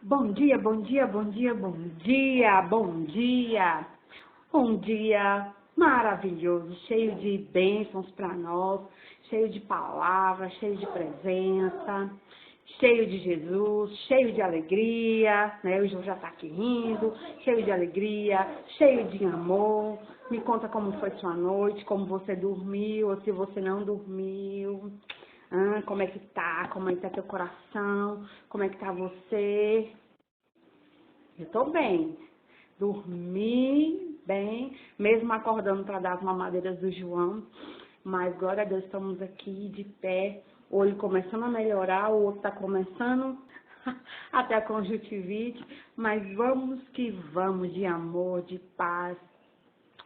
Bom dia, bom dia, bom dia, bom dia, bom dia. Um dia maravilhoso, cheio de bênçãos para nós, cheio de palavras, cheio de presença, cheio de Jesus, cheio de alegria, né? O João já está aqui rindo, cheio de alegria, cheio de amor. Me conta como foi sua noite, como você dormiu, ou se você não dormiu. Como é que tá? Como é que tá teu coração? Como é que tá você? Eu tô bem. Dormi bem, mesmo acordando para dar as mamadeiras do João. Mas, glória a Deus, estamos aqui de pé. O olho começando a melhorar, o outro tá começando até a conjuntivite. Mas vamos que vamos, de amor, de paz,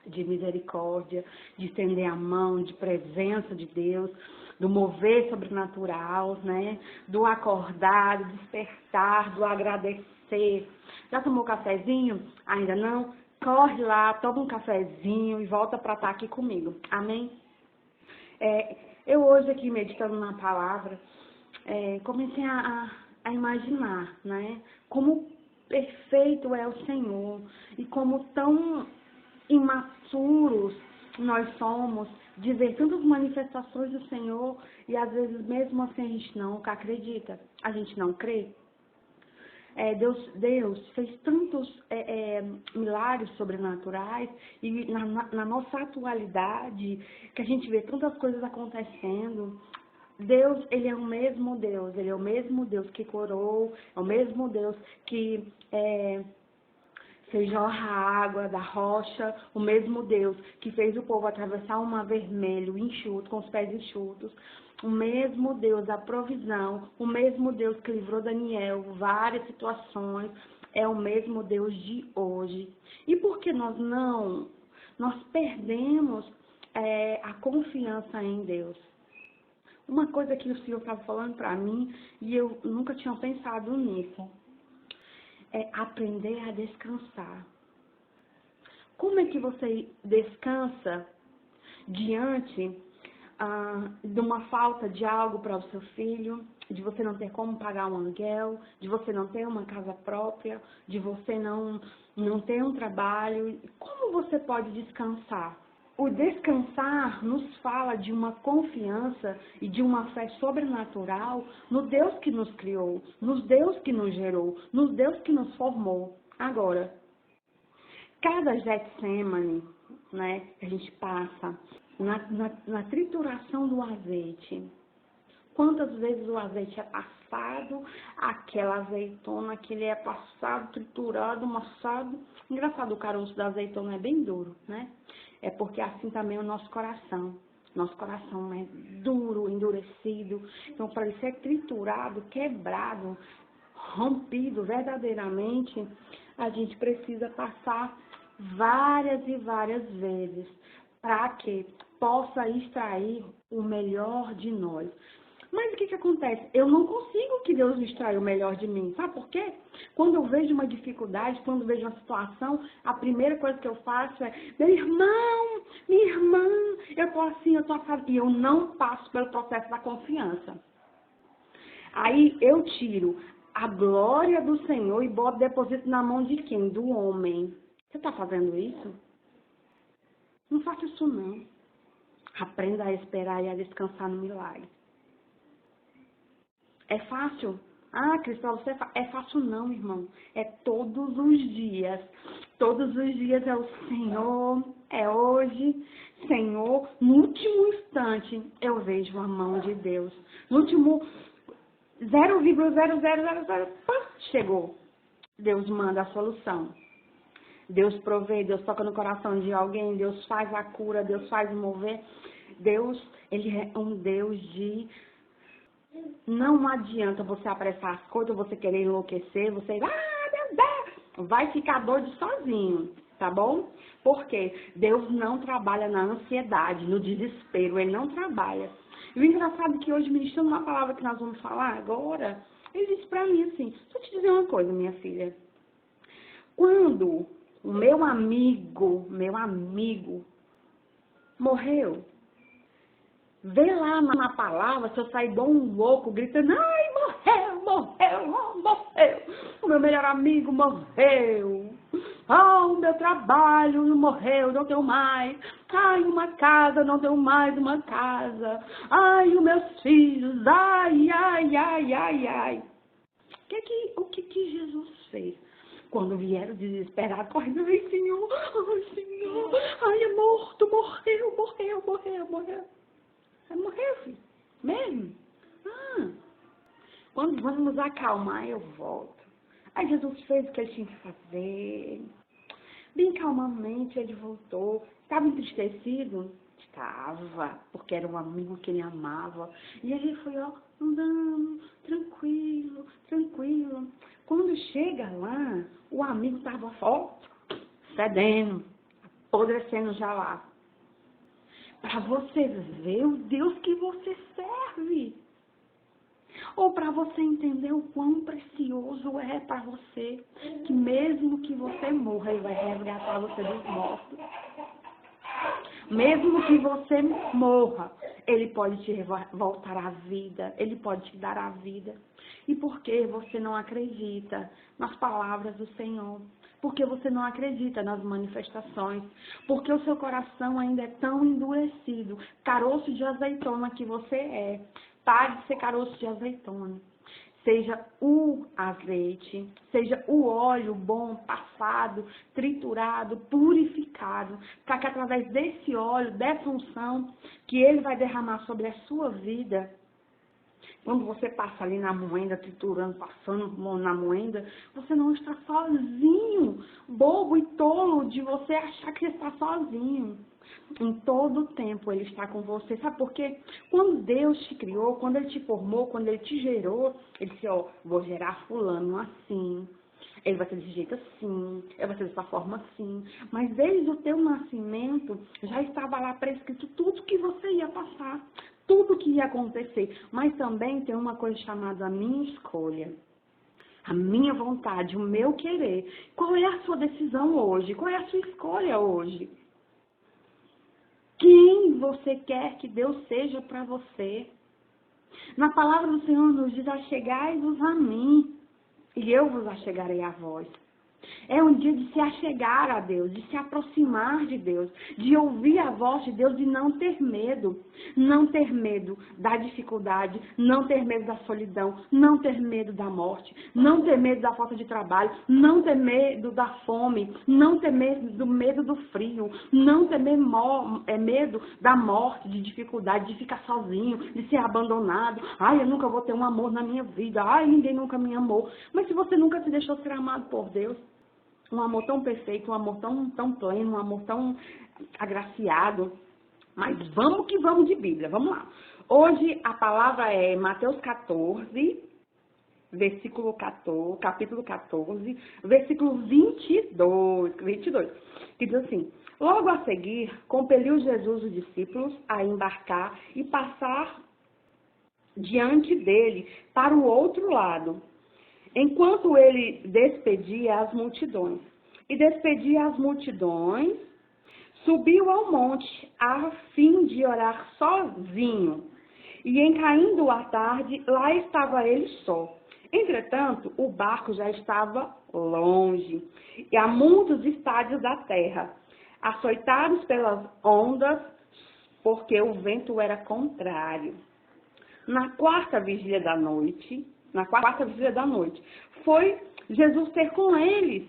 de misericórdia, de estender a mão, de presença de Deus, do mover sobrenatural, né? Do acordar, do despertar, do agradecer. Já tomou cafezinho? Ainda não? Corre lá, toma um cafezinho e volta para estar aqui comigo. Amém? Eu hoje aqui meditando na palavra, comecei a imaginar, né? Como perfeito é o Senhor e como tão imaturos nós somos de ver tantas manifestações do Senhor e às vezes mesmo assim a gente não acredita, a gente não crê. Deus fez tantos milagres sobrenaturais e na nossa atualidade que a gente vê tantas coisas acontecendo. Deus, Ele é o mesmo Deus, Ele é o mesmo Deus que curou, é o mesmo Deus que fez jorrar a água da rocha, o mesmo Deus que fez o povo atravessar o mar vermelho enxuto, com os pés enxutos, o mesmo Deus da provisão, o mesmo Deus que livrou Daniel várias situações, é o mesmo Deus de hoje. E por que nós perdemos a confiança em Deus? Uma coisa que o Senhor estava falando para mim e eu nunca tinha pensado nisso. É aprender a descansar. Como é que você descansa diante de uma falta de algo para o seu filho, de você não ter como pagar um aluguel, de você não ter uma casa própria, de você não ter um trabalho? Como você pode descansar? O descansar nos fala de uma confiança e de uma fé sobrenatural no Deus que nos criou, no Deus que nos gerou, no Deus que nos formou. Agora, cada Getsemane, né, que a gente passa na trituração do azeite, quantas vezes o azeite é passado, aquela azeitona que ele é passado, triturado, amassado. Engraçado, o caroço da azeitona é bem duro, né? É porque assim também é o nosso coração. Nosso coração é duro, endurecido. Então, para ele ser triturado, quebrado, rompido verdadeiramente, a gente precisa passar várias e várias vezes para que possa extrair o melhor de nós. Mas o que acontece? Eu não consigo que Deus extraia o melhor de mim. Sabe por quê? Quando eu vejo uma dificuldade, quando eu vejo uma situação, a primeira coisa que eu faço é: meu irmão, minha irmã, eu tô assim, eu tô assado. E eu não passo pelo processo da confiança. Aí eu tiro a glória do Senhor e boto, deposito na mão de quem? Do homem. Você está fazendo isso? Não faça isso não. Aprenda a esperar e a descansar no milagre. É fácil? Cris, para você é fácil não, irmão. É todos os dias. Todos os dias é o Senhor, é hoje. Senhor, no último instante eu vejo a mão de Deus. No último 0,0000, chegou. Deus manda a solução. Deus provê, Deus toca no coração de alguém, Deus faz a cura, Deus faz o mover. Deus, Ele é um Deus de... Não adianta você apressar as coisas, você querer enlouquecer, você... meu Deus! Vai ficar doido sozinho, tá bom? Porque Deus não trabalha na ansiedade, no desespero, Ele não trabalha. E o engraçado é que hoje, ministrando uma palavra que nós vamos falar agora, ele disse pra mim assim: deixa eu te dizer uma coisa, minha filha. Quando o meu amigo morreu, vê lá na palavra, se eu sair igual um louco, gritando: ai, morreu, morreu, morreu. meu melhor amigo morreu. O meu trabalho morreu, não tenho mais. Ai, uma casa, não tenho mais uma casa. Ai, os meus filhos, ai, ai, ai, ai, ai. O que Jesus fez? Quando vieram desesperados, correndo, ai, Senhor, ai, é morto, morreu. Morreu, filho. Mesmo? Quando vamos nos acalmar, eu volto. Aí Jesus fez o que ele tinha que fazer. Bem calmamente ele voltou. Estava entristecido? Estava, porque era um amigo que ele amava. E ele foi, andando, tranquilo. Quando chega lá, o amigo estava fedendo, apodrecendo já lá. Para você ver o Deus que você serve. Ou para você entender o quão precioso é para você, que mesmo que você morra, ele vai resgatar você dos mortos. Mesmo que você morra, ele pode te voltar à vida, ele pode te dar a vida. E por que você não acredita nas palavras do Senhor? Porque você não acredita nas manifestações, porque o seu coração ainda é tão endurecido, caroço de azeitona que você é. Pare de ser caroço de azeitona. Seja o azeite, seja o óleo bom, passado, triturado, purificado, para que através desse óleo, dessa unção, que ele vai derramar sobre a sua vida, quando você passa ali na moenda, triturando, passando na moenda, você não está sozinho, bobo e tolo de você achar que está sozinho. Em todo o tempo ele está com você. Sabe por quê? Quando Deus te criou, quando ele te formou, quando ele te gerou, ele disse, vou gerar fulano assim. Ele vai ser desse jeito assim, ele vai ser dessa forma assim. Mas desde o teu nascimento, já estava lá prescrito tudo que você ia passar, tudo que ia acontecer. Mas também tem uma coisa chamada a minha escolha. A minha vontade, o meu querer. Qual é a sua decisão hoje? Qual é a sua escolha hoje? Quem você quer que Deus seja para você? Na palavra do Senhor nos diz, achegai-vos a mim, e eu vos achegarei a vós. É um dia de se achegar a Deus, de se aproximar de Deus, de ouvir a voz de Deus e não ter medo. Não ter medo da dificuldade, não ter medo da solidão, não ter medo da morte, não ter medo da falta de trabalho, não ter medo da fome, não ter medo do frio, não ter medo da morte, de dificuldade, de ficar sozinho, de ser abandonado. Ai, eu nunca vou ter um amor na minha vida. Ai, ninguém nunca me amou. Mas se você nunca se deixou ser amado por Deus, um amor tão perfeito, um amor tão pleno, um amor tão agraciado. Mas vamos que vamos de Bíblia, vamos lá. Hoje a palavra é Mateus 14, versículo 14, capítulo 14, versículo 22, que diz assim: logo a seguir, compeliu Jesus os discípulos a embarcar e passar diante dele para o outro lado, enquanto ele despedia as multidões. E despedia as multidões, subiu ao monte a fim de orar sozinho. E em caindo a tarde, lá estava ele só. Entretanto, o barco já estava longe, e a muitos estádios da terra, açoitados pelas ondas, porque o vento era contrário. Na quarta vigília da noite, foi Jesus ter com eles,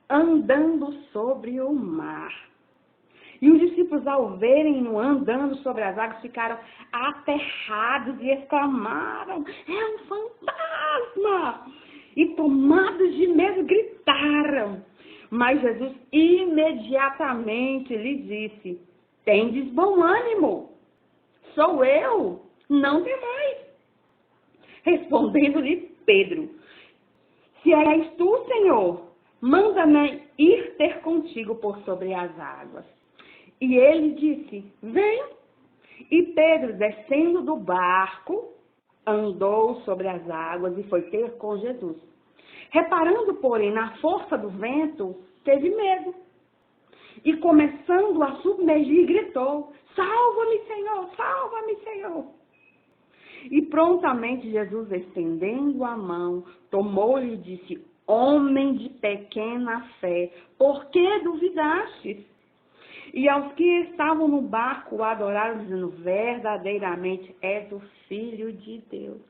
andando sobre o mar. E os discípulos, ao verem-no andando sobre as águas, ficaram aterrados e exclamaram: é um fantasma! E tomados de medo, gritaram. Mas Jesus imediatamente lhes disse: tendes bom ânimo, sou eu, não temais. Respondendo-lhe Pedro: se és tu, Senhor, manda-me ir ter contigo por sobre as águas. E ele disse: venha. E Pedro, descendo do barco, andou sobre as águas e foi ter com Jesus. Reparando, porém, na força do vento, teve medo. E começando a submergir, gritou: salva-me, Senhor, salva-me, Senhor. E prontamente Jesus, estendendo a mão, tomou-lhe e disse: Homem de pequena fé, por que duvidastes? E aos que estavam no barco o adoraram, dizendo, verdadeiramente és o Filho de Deus.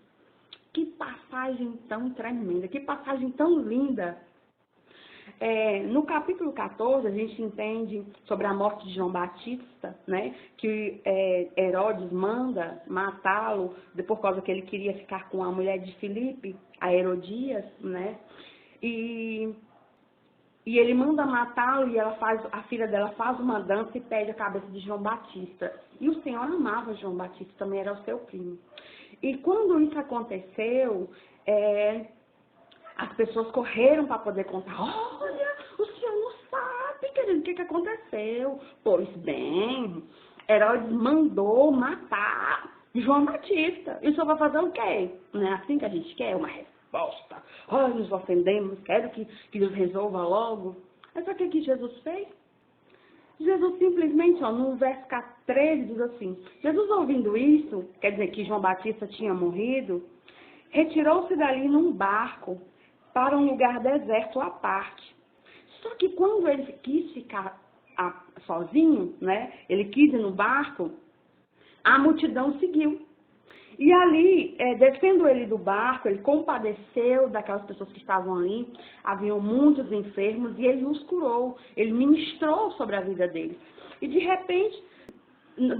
Que passagem tão tremenda, que passagem tão linda. No capítulo 14, a gente entende sobre a morte de João Batista, né? Que Herodes manda matá-lo por causa que ele queria ficar com a mulher de Filipe, a Herodias, né? E ele manda matá-lo e a filha dela faz uma dança e pede a cabeça de João Batista. E o Senhor amava João Batista, também era o seu primo. E quando isso aconteceu, as pessoas correram para poder contar. Olha, o senhor não sabe, querido, o que aconteceu. Pois bem, Herodes mandou matar João Batista. E o senhor vai fazer o quê? Não é assim que a gente quer? Uma resposta. Ai, nos ofendemos, quero que Deus resolva logo. Mas sabe o que Jesus fez? Jesus simplesmente, no verso 13, diz assim, Jesus ouvindo isso, quer dizer que João Batista tinha morrido, retirou-se dali num barco para um lugar deserto à parte. Só que quando ele quis ficar sozinho, né, ele quis ir no barco, a multidão seguiu. E ali, descendo ele do barco, ele compadeceu daquelas pessoas que estavam ali, haviam muitos enfermos, e ele os curou, ele ministrou sobre a vida deles. E de repente,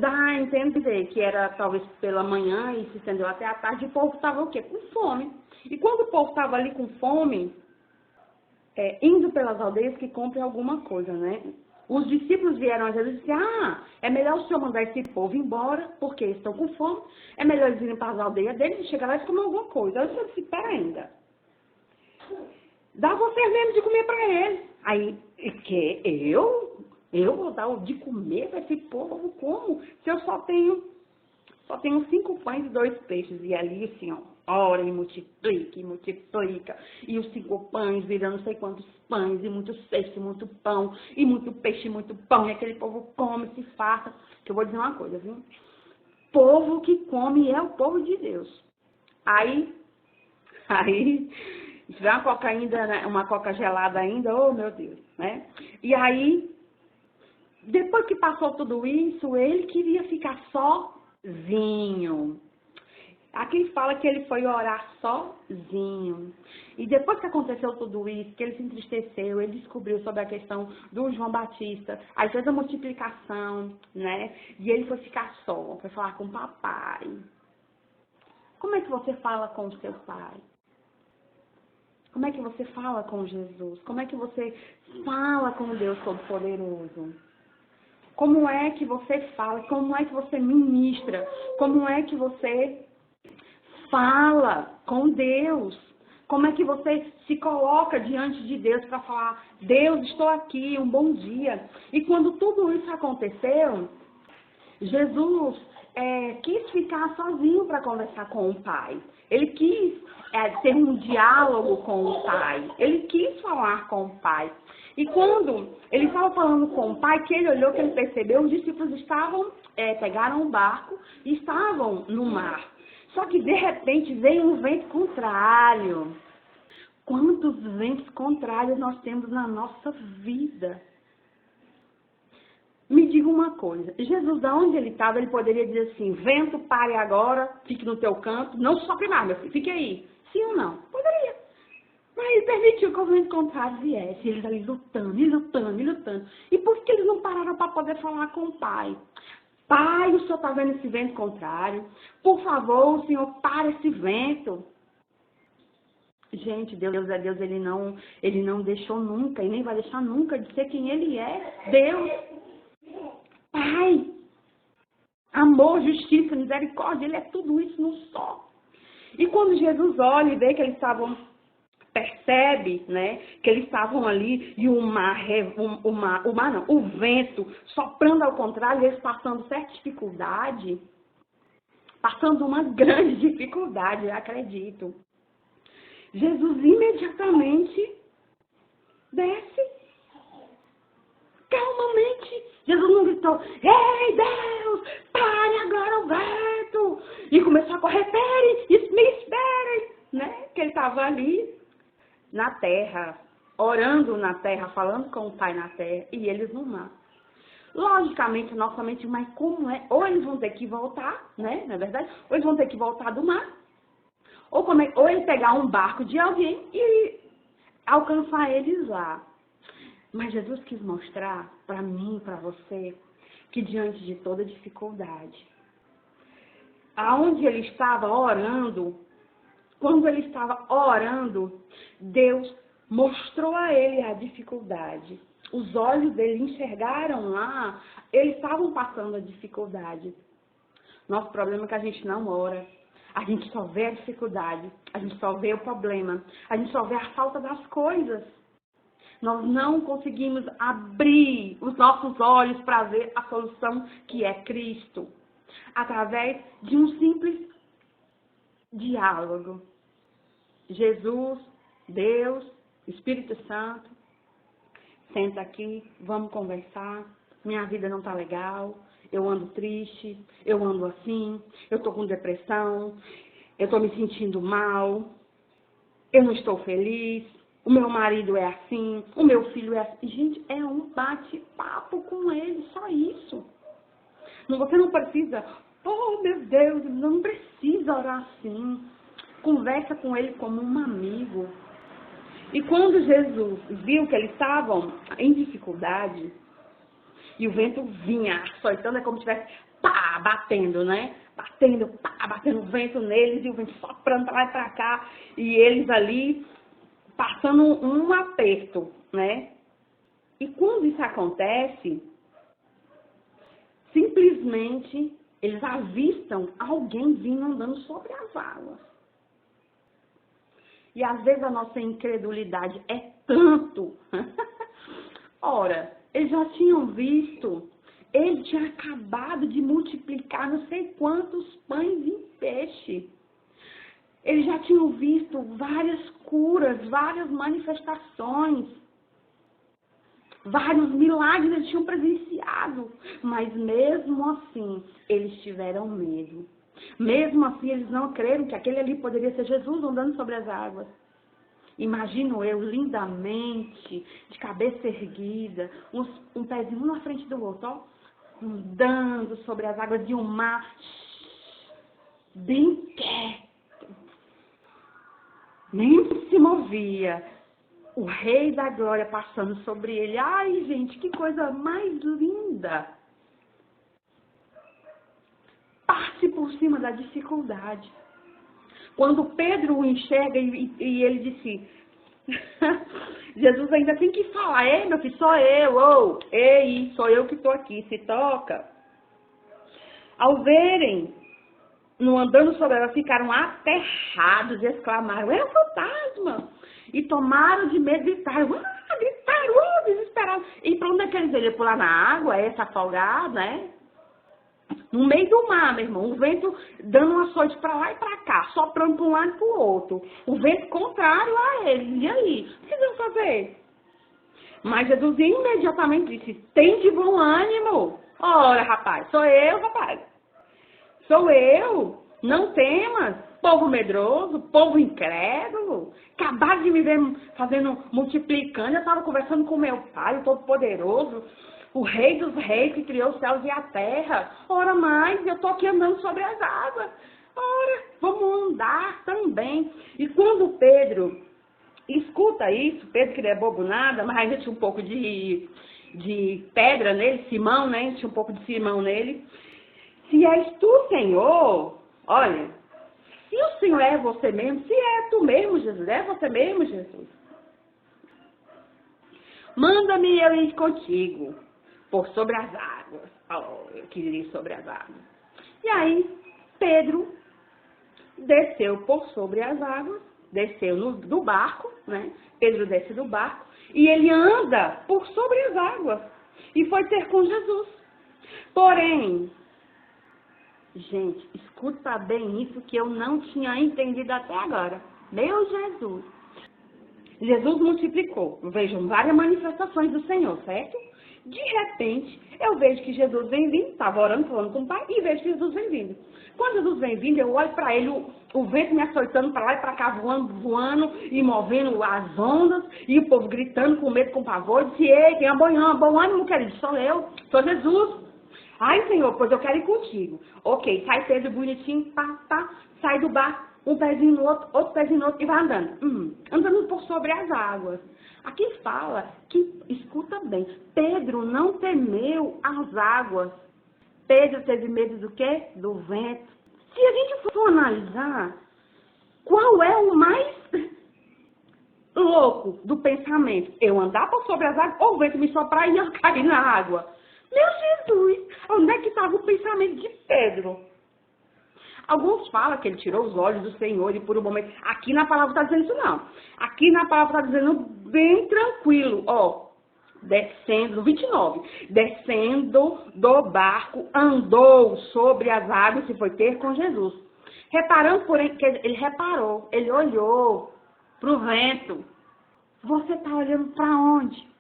dá a entender que era talvez pela manhã e se estendeu até a tarde, o povo estava o quê? Com fome. E quando o povo estava ali com fome, indo pelas aldeias que comprem alguma coisa, né? Os discípulos vieram a Jesus e disseram, é melhor o senhor mandar esse povo embora, porque eles estão com fome, é melhor eles irem para as aldeias deles e chegar lá e comer alguma coisa. Aí o senhor disse, espera ainda. Dá você mesmo de comer para eles. Aí, que eu vou dar de comer para esse povo como? Se eu só tenho 5 pães e 2 peixes. E ali, assim, ora e multiplica. E os 5 pães viram não sei quantos pães, e muitos peixes, muito pão, e muito peixe, muito pão. E aquele povo come, se farta. Que eu vou dizer uma coisa, viu? Povo que come é o povo de Deus. Aí, se tiver uma coca ainda, né, uma coca gelada ainda, oh meu Deus, né? E aí, depois que passou tudo isso, ele queria ficar sozinho. Aqui fala que ele foi orar sozinho. E depois que aconteceu tudo isso, que ele se entristeceu, ele descobriu sobre a questão do João Batista, aí fez a multiplicação, né? E ele foi ficar só, foi falar com o papai. Como é que você fala com o seu pai? Como é que você fala com Jesus? Como é que você fala com Deus Todo-Poderoso? Como é que você fala? Como é que você ministra? Como é que você fala com Deus? Como é que você se coloca diante de Deus para falar, Deus, estou aqui, um bom dia. E quando tudo isso aconteceu, Jesus quis ficar sozinho para conversar com o Pai. Ele quis ter um diálogo com o Pai. Ele quis falar com o Pai. E quando ele estava falando com o Pai, que ele olhou, que ele percebeu, os discípulos pegaram um barco e estavam no mar. Só que de repente veio um vento contrário. Quantos ventos contrários nós temos na nossa vida? Me diga uma coisa, Jesus, da onde ele estava, ele poderia dizer assim, vento, pare agora, fique no teu canto, não sopre mais, meu filho, fique aí. Sim ou não? Poderia. Mas ele permitiu que o vento contrário viesse, eles ali lutando, e lutando, e lutando. E por que eles não pararam para poder falar com o Pai? Pai, o senhor está vendo esse vento contrário? Por favor, o senhor para esse vento. Gente, Deus é Deus, ele não deixou nunca, e nem vai deixar nunca de ser quem ele é, Deus. Pai, amor, justiça, misericórdia, ele é tudo isso num só. E quando Jesus olha e vê que eles estavam, percebe, né, que eles estavam ali e o vento soprando ao contrário, eles passando certa dificuldade, passando uma grande dificuldade, eu acredito. Jesus imediatamente desce. Calmamente. Jesus não gritou, ei Deus, pare agora o vento. E começou a correr, me esperem, né? Que ele estava ali. na terra, orando na terra, falando com o Pai na terra, e eles no mar. Logicamente, a nossa mente, mas como é? Ou eles vão ter que voltar, né? Na verdade, ou eles vão ter que voltar do mar, ou ele pegar um barco de alguém e alcançar eles lá. Mas Jesus quis mostrar para mim, para você, que diante de toda dificuldade, aonde ele estava orando, quando ele estava orando, Deus mostrou a ele a dificuldade. Os olhos dele enxergaram lá, eles estavam passando a dificuldade. Nosso problema é que a gente não ora. A gente só vê a dificuldade, a gente só vê o problema, a gente só vê a falta das coisas. Nós não conseguimos abrir os nossos olhos para ver a solução que é Cristo. Através de um simples diálogo. Jesus, Deus, Espírito Santo, senta aqui, vamos conversar. Minha vida não está legal, eu ando triste, eu ando assim, eu estou com depressão, eu estou me sentindo mal, eu não estou feliz, o meu marido é assim, o meu filho é assim. Gente, é um bate-papo com ele, só isso. Você não precisa, oh meu Deus, não precisa orar assim. Conversa com ele como um amigo. E quando Jesus viu que eles estavam em dificuldade, e o vento vinha açoitando, é como se estivesse pá, batendo, né? Batendo o vento neles, e o vento soprando para lá e para cá, e eles ali passando um aperto, né? E quando isso acontece, simplesmente eles avistam alguém vindo andando sobre as águas. E às vezes a nossa incredulidade é tanto. Ora, eles já tinham visto, ele tinha acabado de multiplicar não sei quantos pães e peixe. Eles já tinham visto várias curas, várias manifestações, vários milagres eles tinham presenciado. Mas mesmo assim, eles tiveram medo. Mesmo assim, eles não creram que aquele ali poderia ser Jesus andando sobre as águas. Imagino eu, lindamente, de cabeça erguida, um pezinho um na frente do outro, ó, andando sobre as águas de um mar bem quieto. Nem se movia. O Rei da Glória passando sobre ele. Ai, gente, que coisa mais linda. Passe por cima da dificuldade. Quando Pedro o enxerga e ele disse, Jesus ainda tem que falar, ei, meu filho, sou eu, oh, ei, sou eu que estou aqui, se toca. Ao verem, no andando sobre ela, ficaram aterrados e exclamaram, é um fantasma! E tomaram de medo, gritaram, desesperaram. E para onde é que eles iam? Pular na água, essa afogar, né? No meio do mar, meu irmão, o vento dando um açoite para lá e para cá, soprando para um lado e para o outro. O vento contrário a eles. E aí? O que eles vão fazer? Mas Jesus imediatamente disse, tem de bom ânimo. Ora, rapaz, sou eu, rapaz. Sou eu. Não temas. Povo medroso, povo incrédulo. Acabaram de me ver fazendo, multiplicando. Eu estava conversando com meu pai, o Todo-Poderoso. O Rei dos Reis que criou os céus e a terra. Ora mais, eu estou aqui andando sobre as águas. Ora, vamos andar também. E quando Pedro escuta isso, Pedro que não é bobo nada, mas ainda tinha um pouco de pedra nele, Simão, né? Tinha um pouco de Simão nele. Se és tu, Senhor, olha, se o Senhor é você mesmo, se é tu mesmo, Jesus, é você mesmo, Jesus. Manda-me eu ir contigo. Por sobre as águas. Oh, eu queria ir sobre as águas. E aí, Pedro desceu por sobre as águas, desceu do barco, né? Pedro desce do barco e ele anda por sobre as águas e foi ter com Jesus. Porém, gente, escuta bem isso que eu não tinha entendido até agora. Meu Jesus. Jesus multiplicou. Vejam várias manifestações do Senhor, certo? De repente, eu vejo que Jesus vem vindo, estava orando, falando com o Pai, e vejo que Jesus vem vindo. Quando Jesus vem vindo, eu olho para ele, o vento me açoitando para lá e para cá, voando e movendo as ondas, e o povo gritando com medo, com pavor. Eu disse, ei, tem bom ânimo, querido, sou eu, sou Jesus. Ai, Senhor, pois eu quero ir contigo. Ok, sai Pedro bonitinho, sai do barco, um pezinho no outro pezinho no outro, e vai andando. Andando por sobre as águas. Aqui fala que, escuta bem, Pedro não temeu as águas. Pedro teve medo do quê? Do vento. Se a gente for analisar, qual é o mais louco do pensamento? Eu andar por sobre as águas ou o vento me soprar e eu cair na água? Meu Jesus, onde é que estava o pensamento de Pedro? Alguns falam que ele tirou os olhos do Senhor e por um momento... Aqui na palavra está dizendo isso não. Aqui na palavra está dizendo bem tranquilo, ó. Descendo, 29, descendo do barco, andou sobre as águas e foi ter com Jesus. Reparando, porém, que ele reparou, ele olhou para o vento. Você está olhando para onde?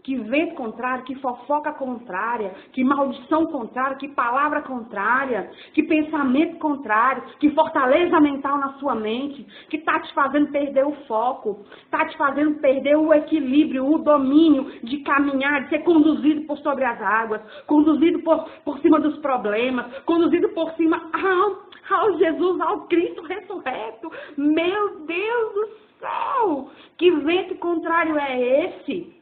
Que vento contrário, que fofoca contrária, que maldição contrária, que palavra contrária, que pensamento contrário, que fortaleza mental na sua mente, que está te fazendo perder o foco, está te fazendo perder o equilíbrio, o domínio de caminhar, de ser conduzido por sobre as águas, conduzido por cima dos problemas, conduzido por cima ao Jesus, ao Cristo ressurreto. Meu Deus do céu! Que vento contrário é esse?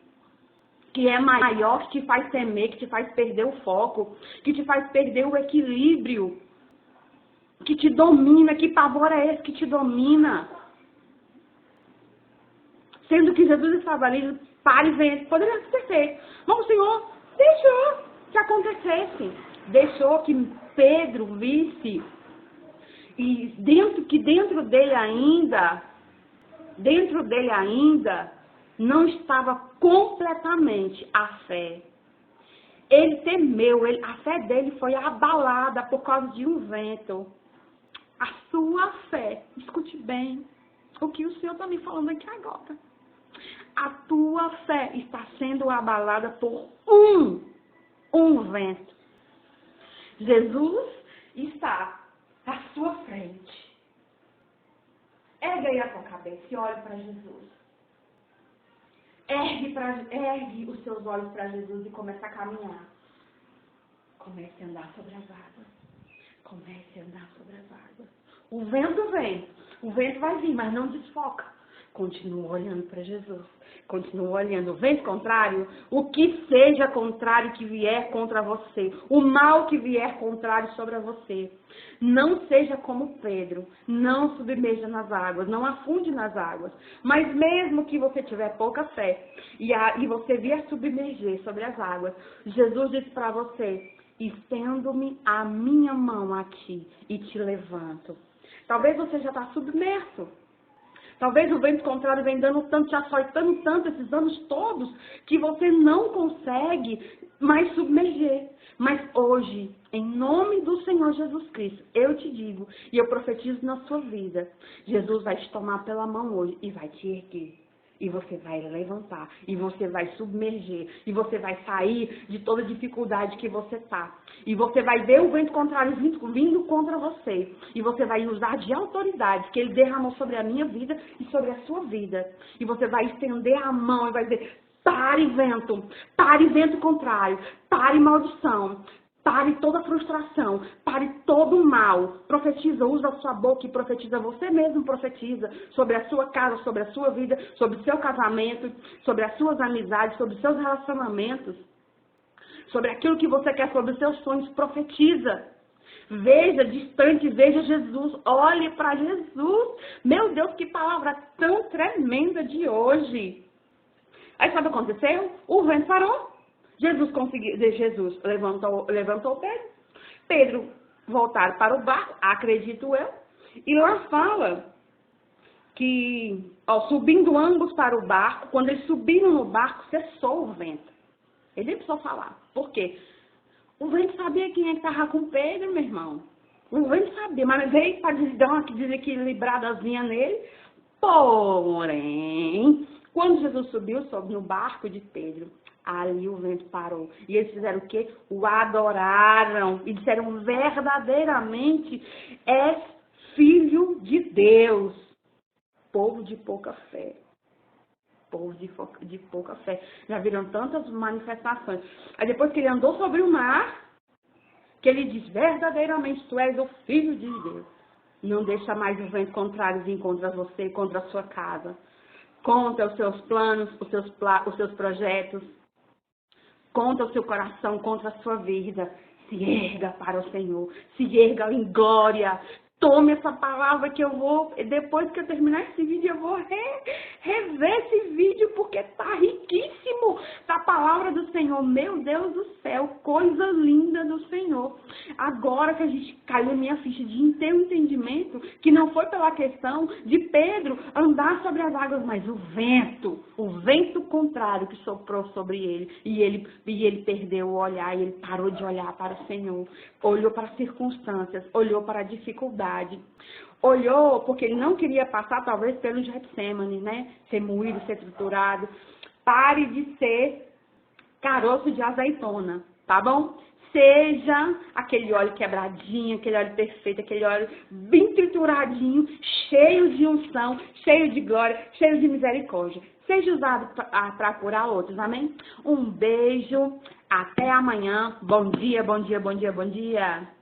Que é maior, que te faz temer, que te faz perder o foco, que te faz perder o equilíbrio, que te domina. Que pavor é esse que te domina? Sendo que Jesus estava ali, para e vento, poderia acontecer. Mas o Senhor deixou que acontecesse, deixou que Pedro visse, e dentro dele ainda, não estava completamente a fé. Ele temeu, a fé dele foi abalada por causa de um vento. A sua fé, escute bem o que o Senhor está me falando aqui agora. A tua fé está sendo abalada por um vento. Jesus está à sua frente. Ergue aí a tua cabeça e olhe para Jesus. Ergue os seus olhos para Jesus e comece a caminhar. Comece a andar sobre as águas. Comece a andar sobre as águas. O vento vem. O vento vai vir, mas não desfoca. Continua olhando para Jesus. Continua olhando. O vento contrário, o que seja contrário que vier contra você, o mal que vier contrário sobre você, não seja como Pedro, não submerja nas águas, não afunde nas águas. Mas mesmo que você tiver pouca fé e você vier submerger sobre as águas, Jesus disse para você: estendo-me a minha mão a ti e te levanto. Talvez você já está submerso. Talvez o vento contrário venha dando tanto, te açoitando tanto esses anos todos, que você não consegue mais submerger. Mas hoje, em nome do Senhor Jesus Cristo, eu te digo e eu profetizo na sua vida, Jesus vai te tomar pela mão hoje e vai te erguer. E você vai levantar, e você vai submerger, e você vai sair de toda dificuldade que você está. E você vai ver o vento contrário vindo contra você. E você vai usar de autoridade que ele derramou sobre a minha vida e sobre a sua vida. E você vai estender a mão e vai dizer: pare vento contrário, pare maldição. Pare toda frustração, pare todo o mal. Profetiza, usa a sua boca e profetiza, você mesmo profetiza sobre a sua casa, sobre a sua vida, sobre o seu casamento, sobre as suas amizades, sobre os seus relacionamentos, sobre aquilo que você quer, sobre os seus sonhos. Profetiza. Veja distante, veja Jesus, olhe para Jesus. Meu Deus, que palavra tão tremenda de hoje. Aí sabe o que aconteceu? O vento parou. Jesus levantou Pedro. Pedro voltaram para o barco, acredito eu. E lá fala que, subindo ambos para o barco, quando eles subiram no barco, cessou o vento. Ele nem precisou falar. Por quê? O vento sabia quem é que estava com Pedro, meu irmão. O vento sabia, mas veio para dar uma desequilibradazinha nele. Porém, quando Jesus Jesus subiu no barco de Pedro, ali o vento parou. E eles fizeram o quê? O adoraram e disseram verdadeiramente és filho de Deus. Povo de pouca fé. Povo de pouca fé. Já viram tantas manifestações. Aí depois que ele andou sobre o mar, que ele diz, verdadeiramente tu és o Filho de Deus. Não deixa mais o vento contrário vir contra você, contra a sua casa. Contra os seus planos, os seus projetos. Contra o seu coração, contra a sua vida. Se erga para o Senhor. Se erga em glória. Tome essa palavra que eu vou, depois que eu terminar esse vídeo, eu vou rever esse vídeo, porque tá riquíssimo da palavra do Senhor. Meu Deus do céu, coisa linda do Senhor. Agora que a gente caiu a minha ficha de ter um entendimento, que não foi pela questão de Pedro andar sobre as águas, mas o vento contrário que soprou sobre ele. E ele perdeu o olhar, e ele parou de olhar para o Senhor. Olhou para as circunstâncias, olhou para a dificuldade. Olhou porque ele não queria passar, talvez, pelo Getsemane, né? Ser moído, ser triturado. Pare de ser caroço de azeitona, tá bom? Seja aquele óleo quebradinho, aquele óleo perfeito, aquele óleo bem trituradinho, cheio de unção, cheio de glória, cheio de misericórdia. Seja usado para curar outros, amém? Um beijo, até amanhã. Bom dia, bom dia, bom dia, bom dia.